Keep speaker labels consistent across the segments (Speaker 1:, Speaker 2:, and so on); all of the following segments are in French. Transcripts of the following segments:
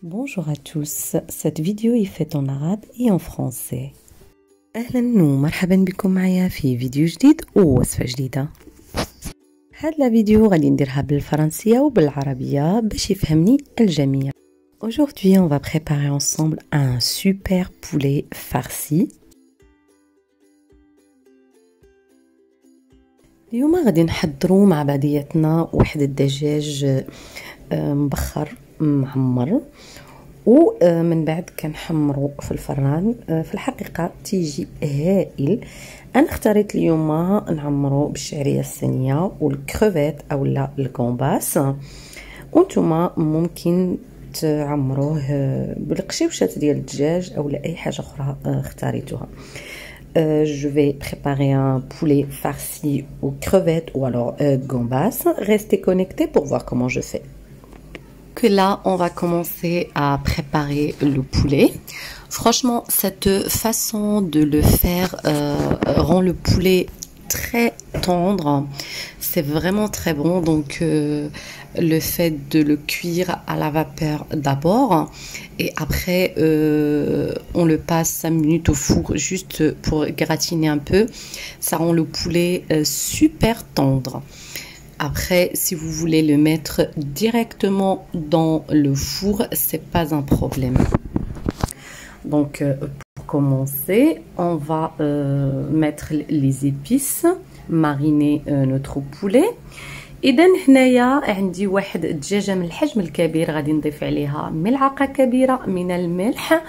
Speaker 1: Bonjour à tous, cette vidéo est faite en arabe et en français. أهلا ومرحبا بكم معايا في فيديو جديد ووصفة جديدة. هاد لا فيديو غادي نديرها بالفرنسية وبالعربية باش يفهمني الجميع. Aujourd'hui, on va préparer ensemble un super poulet farci. اليوم غادي نحضروا مع بعضياتنا واحد الدجاج مبخر معمر ومن بعد كنحمرو في الفران. في الحقيقه تيجي هائل. انا اختاريت اليوم نعمرو بالشعريه الصينيه والكروفيت اولا الكومباس، وانتم ممكن تعمروه بالقشيوشات ديال الدجاج اولا اي حاجه اخرى اختاريتوها. Je vais préparer un poulet farci aux crevettes ou alors gambas. Restez connectés pour voir comment je fais. Que là, on va commencer à préparer le poulet. Franchement, cette façon de le faire rend le poulet très tendre. C'est vraiment très bon. Donc, le fait de le cuire à la vapeur d'abord et après, on le passe 5 minutes au four juste pour gratiner un peu. Ça rend le poulet super tendre. Après, si vous voulez le mettre directement dans le four, c'est pas un problème. Donc, pour commencer, on va mettre les épices, mariner notre poulet. إذا هنايا عندي واحد الدجاجة من الحجم الكبير، غادي نضيف عليها ملعقة كبيرة من الملح،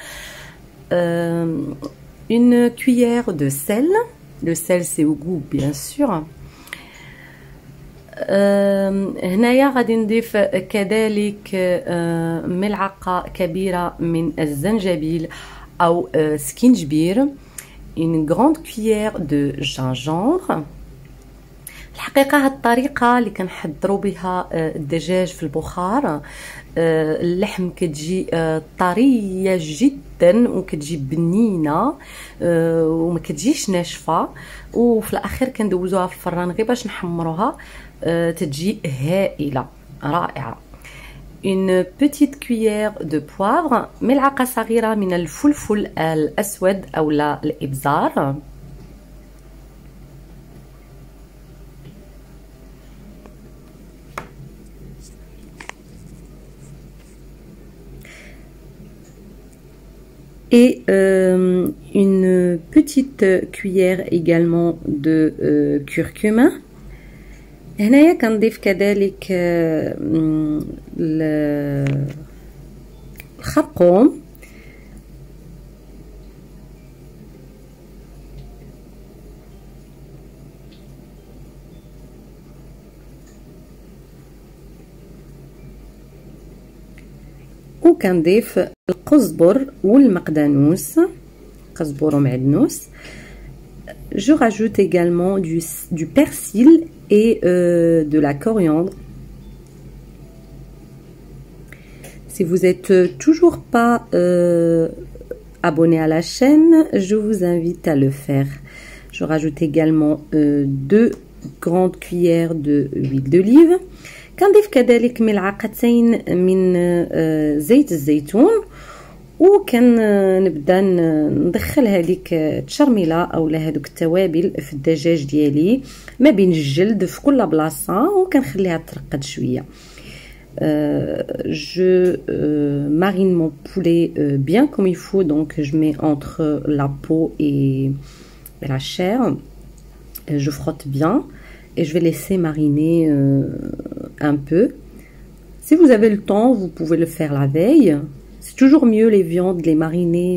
Speaker 1: une cuillère de sel. Le sel c'est au goût bien sûr. هنايا غادي نضيف كذلك ملعقة كبيرة من الزنجبيل أو سكينجبير، une grande cuillère de gingembre. الحقيقة هاد الطريقة اللي كنحضروا بها الدجاج في البخار، اللحم كتجي طرية جدا وكتجي بنينة وما كتجيش ناشفة، وفي الأخير كندوزوها في الفران غير باش نحمروها تتجي هائلة رائعة. une petite cuillère de poivre، ملعقة صغيرة من الفلفل الأسود أو لا الإبزار. Et une petite cuillère également de curcuma. هنايا كنضيف كذلك الخرقوم، وكنضيف القزبر والمقدانوس، قزبر ومعدنوس. Je rajoute également du persil et de la coriandre. Si vous n'êtes toujours pas abonné à la chaîne, je vous invite à le faire. Je rajoute également 2 grandes cuillères d'huile d'olive. كنضيف كذلك ملعقتين من زيت الزيتون، وكنبدا ندخل هذيك التشرميله اولا هذوك التوابل في الدجاج ديالي ما بين الجلد في كل بلاصه، وكنخليها ترقد شويه. Je marine mon poulet bien comme il faut, donc je mets entre la peau et la chair. Je frotte bien et je vais laisser mariner un peu. Si vous avez le temps, vous pouvez le faire la veille. C'est toujours mieux les viandes, les mariner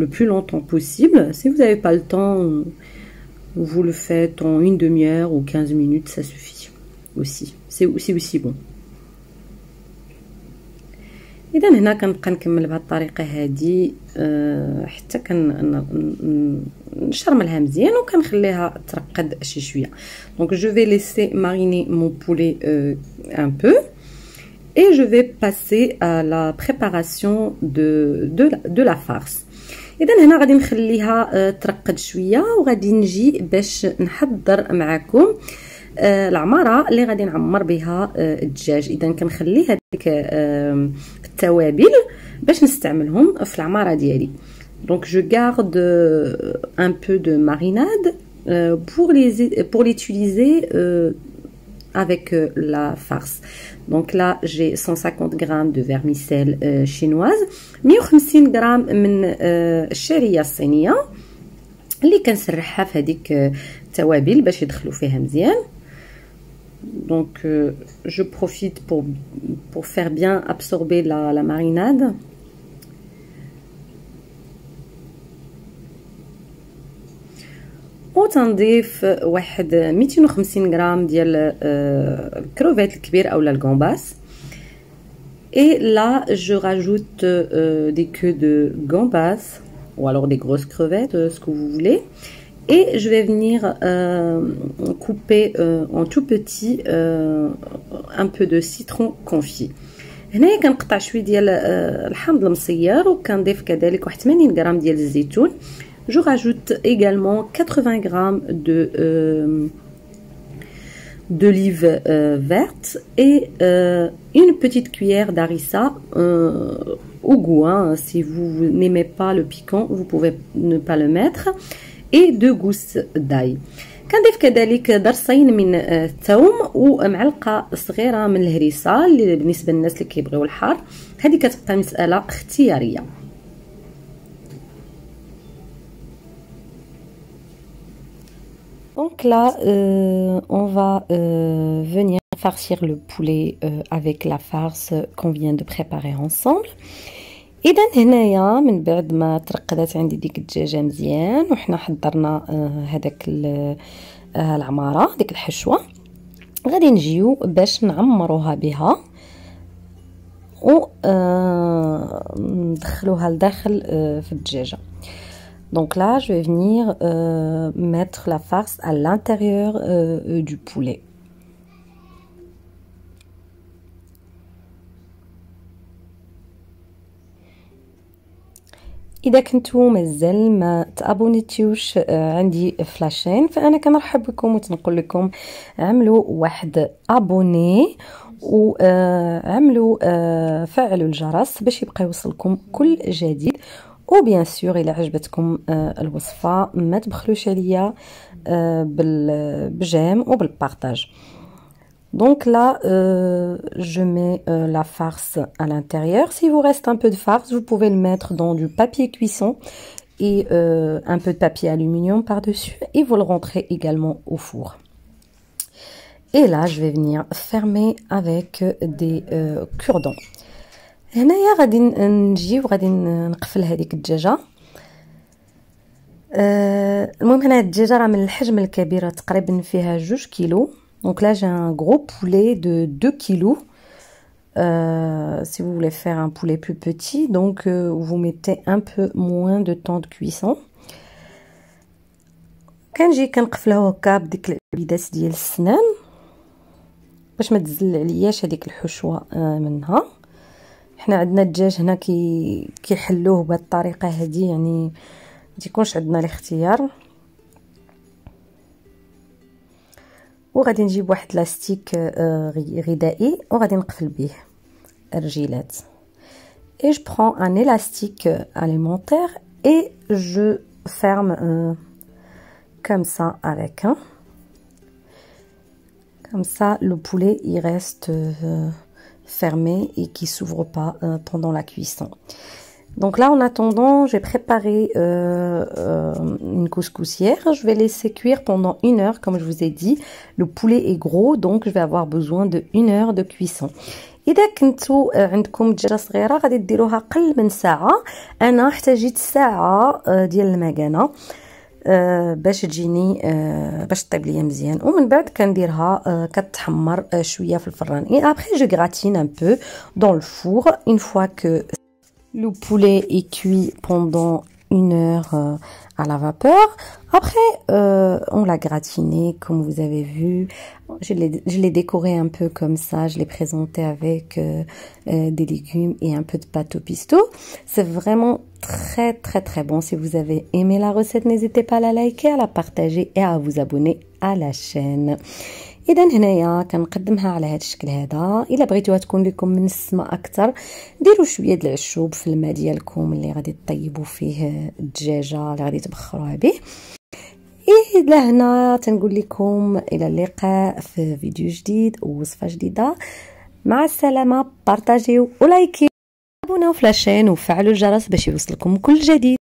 Speaker 1: le plus longtemps possible. Si vous n'avez pas le temps, vous le faites en une demi-heure ou 15 minutes, ça suffit aussi. C'est aussi bon. إذا هنا كنبقى نكمل بهذه الطريقة هذه حتى نشرملها مزيان وكنخليها ترقد شي شوية. Donc je vais laisser mariner mon poulet un peu et je vais passer à la préparation de la farce. إذا هنا غادي نخليها ترقد شوية وغادي نجي باش نحضر معكم العماره اللي غادي نعمر بها الدجاج. اذا كنخلي هذيك التوابل باش نستعملهم في العماره ديالي. دونك جو غارد ان بو دو ماريناد pour l'utiliser avec la farce. Donc là j'ai 150 grammes de vermicelle chinoise, 150 grammes من الشعريه الصينيه اللي كنسرحها في هذيك التوابل باش يدخلوا فيها مزيان. Donc je profite pour faire bien absorber la marinade. وتنضيف واحد 250 غرام ديال الكروفيت الكبير اولا الغامباس. Et là je rajoute des queues de gambas ou alors des grosses crevettes, ce que vous voulez. Et je vais venir couper en tout petit un peu de citron confit. هنايا كنقطع شويه ديال الحامض المصير وكنضيف كذلك واحد 80 غرام ديال الزيتون. Je rajoute également 80 grammes d'olive verte et une petite cuillère d'harissa au goût. Hein. Si vous n'aimez pas le piquant, vous pouvez ne pas le mettre. Et 2 gousses d'ail. كنضيف كذلك ضرسين من الثوم ومعلقه صغيره من الهريسه اللي بالنسبه للناس اللي كيبغيو الحار. هذه كتبقى مساله اختياريه. Donc là, on va venir farcir le poulet avec la farce qu'on vient de préparer ensemble. إذا هنايا من بعد ما ترقدات عندي ديك الدجاجة مزيان وحنا حضرنا هذاك العمارة ديك الحشوة، غادي نجيو باش نعمروها بها و ندخلوها لداخل في الدجاجة. Donc là, je vais venir mettre la farce à l'intérieur du poulet. إذا كنتو مازال ما تابونيتيوش عندي في لاشين فأنا كنرحب بكم وتنقول لكم عملوا واحد ابوني وعملوا فعلوا الجرس باش يبقى يوصلكم كل جديد. وبيان سور الى عجبتكم الوصفه ما تبخلوش عليا بالجيم وبالبارطاج. Donc là, je mets la farce à l'intérieur. S'il vous reste un peu de farce, vous pouvez le mettre dans du papier cuisson et un peu de papier aluminium par-dessus et vous le rentrez également au four. Et là, je vais venir fermer avec des cure-dents. هنايا غادي نجي وغادي نقفل هذيك الدجاجه. المهم هنا الدجاجه راه من الحجم الكبير تقريبا فيها 2 كيلو. Donc là j'ai un gros poulet de 2 kilos. Si vous voulez faire un poulet plus petit, donc vous mettez un peu moins de temps de cuisson. كنجي كنقفلها هكا بديك العبيدات ديال السنان باش ما تزل علياش هذيك الحشوه منها. حنا عندنا الدجاج هنا كيحلوه بهذه الطريقه هذه، يعني ما تيكونش عندنا الاختيار. وغادي نجيب واحد لاستيك غذائي وغادي نقفل به الرجيلات. Et je prends un élastique alimentaire et je ferme comme ça avec un. Comme ça le poulet il reste fermé et qui s'ouvre pas pendant la cuisson. Donc là en attendant j'ai préparé une couscoussière. Je vais laisser cuire pendant 1 heure comme je vous ai dit. Le poulet est gros donc je vais avoir besoin de 1 heure de cuisson. اذا كنتو عندكم دجاجه صغيره غادي ديروها اقل من ساعه. انا احتاجيت ساعه ديال المكانه باش تجيني باش طيب ليا مزيان، ومن بعد كنديرها كتحمر شويه في الفران. et après je gratine un peu dans le four. Une fois que le poulet est cuit pendant 1 heure à la vapeur, après on l'a gratiné comme vous avez vu. Je l'ai décoré un peu comme ça, je l'ai présenté avec des légumes et un peu de pâte au pesto. C'est vraiment très très très bon. Si vous avez aimé la recette, n'hésitez pas à la liker, à la partager et à vous abonner à la chaîne. اذا هنايا كنقدمها على هذا الشكل هذا. الا بغيتوها تكون لكم منسمه اكثر ديروا شويه د العشوب في الماء ديالكم اللي غادي تطيبوا فيه الدجاجه اللي غادي تبخروها به. لهنا تنقول لكم الى اللقاء في فيديو جديد ووصفه جديده. مع السلامه، بارطاجيو ولايكي، ابوناو في لاشين وفعلوا الجرس باش يوصلكم كل جديد.